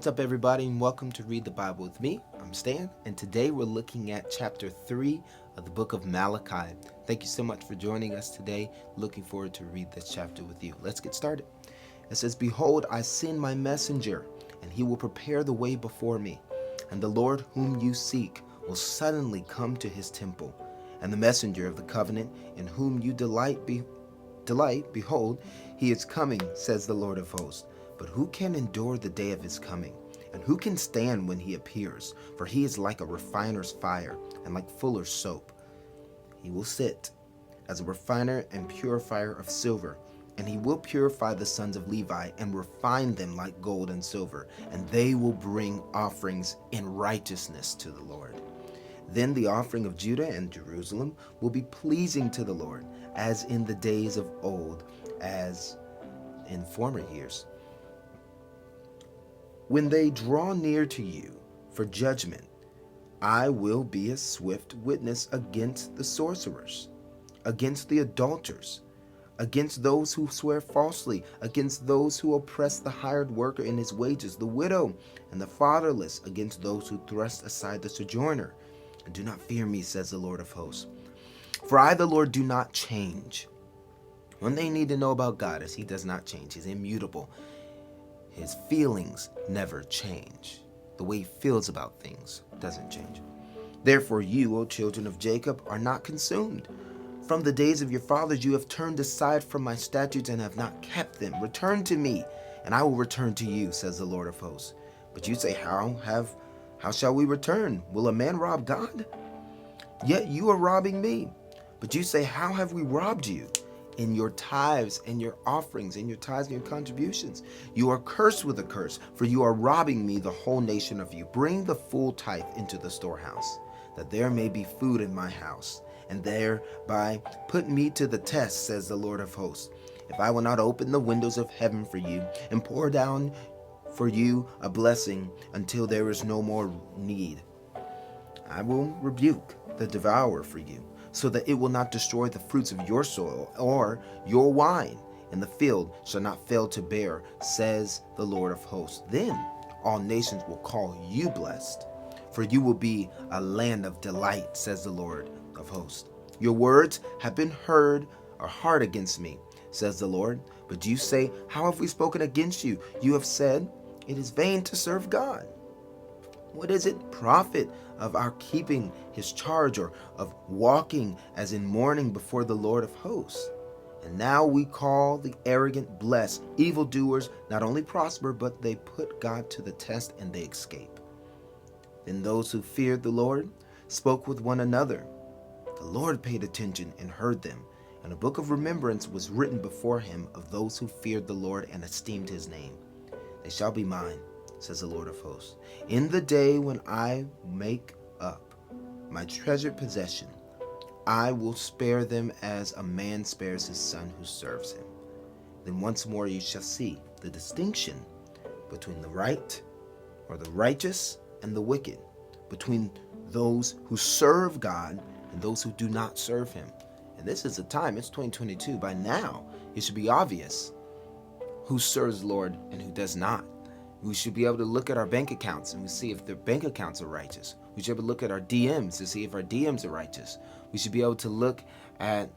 What's up, everybody, and welcome to Read the Bible with me. I'm Stan, and today we're looking at chapter 3 of the book of Malachi. Thank you so much for joining us today. Looking forward to read this chapter with you. Let's get started. It says, "Behold, I send my messenger, and he will prepare the way before me. And the Lord whom you seek will suddenly come to his temple. And the messenger of the covenant in whom you delight, behold, he is coming, says the Lord of hosts. But who can endure the day of his coming? And who can stand when he appears? For he is like a refiner's fire, and like fuller's soap. He will sit as a refiner and purifier of silver, and he will purify the sons of Levi, and refine them like gold and silver, and they will bring offerings in righteousness to the Lord. Then the offering of Judah and Jerusalem will be pleasing to the Lord, as in the days of old, as in former years. When they draw near to you for judgment, I will be a swift witness against the sorcerers, against the adulterers, against those who swear falsely, against those who oppress the hired worker in his wages, the widow and the fatherless, against those who thrust aside the sojourner. And do not fear me, says the Lord of hosts. For I, the Lord, do not change." One thing you need to know about God is he does not change. He's immutable. His feelings never change. The way he feels about things doesn't change. "Therefore you, O children of Jacob, are not consumed. From the days of your fathers you have turned aside from my statutes and have not kept them. Return to me, and I will return to you, says the Lord of hosts. But you say, how shall we return? Will a man rob God? Yet you are robbing me. But you say, how have we robbed you? In your tithes and your offerings, in your tithes and your contributions. You are cursed with a curse, for you are robbing me, the whole nation of you. Bring the full tithe into the storehouse, that there may be food in my house, and thereby put me to the test, says the Lord of hosts. If I will not open the windows of heaven for you, and pour down for you a blessing until there is no more need, I will rebuke the devourer for you, so that it will not destroy the fruits of your soil, or your wine in the field shall not fail to bear, says the Lord of hosts. Then all nations will call you blessed, for you will be a land of delight, says the Lord of hosts. Your words have been heard are hard against me, says the Lord. But you say, how have we spoken against you? You have said, it is vain to serve God. What is it profit of our keeping his charge, or of walking as in mourning before the Lord of hosts? And now we call the arrogant blessed. Evildoers not only prosper, but they put God to the test and they escape. Then those who feared the Lord spoke with one another. The Lord paid attention and heard them, and a book of remembrance was written before him of those who feared the Lord and esteemed his name. They shall be mine, says the Lord of hosts, in the day when I make up my treasured possession. I will spare them as a man spares his son who serves him. Then once more you shall see the distinction between the right, or the righteous, and the wicked, between those who serve God and those who do not serve him." And this is the time, it's 2022. By now, it should be obvious who serves the Lord and who does not. We should be able to look at our bank accounts and we see if their bank accounts are righteous. We should be able to look at our DMs to see if our DMs are righteous. We should be able to look at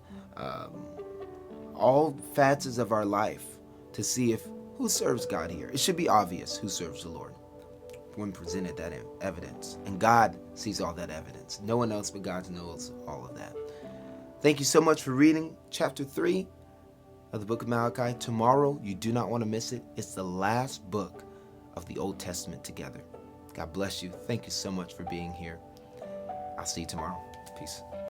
all facets of our life to see if who serves God here. It should be obvious who serves the Lord when presented that evidence. And God sees all that evidence. No one else but God knows all of that. Thank you so much for reading chapter 3 of the book of Malachi. Tomorrow, you do not want to miss it. It's the last book of the Old Testament together. God bless you. Thank you so much for being here. I'll see you tomorrow. Peace.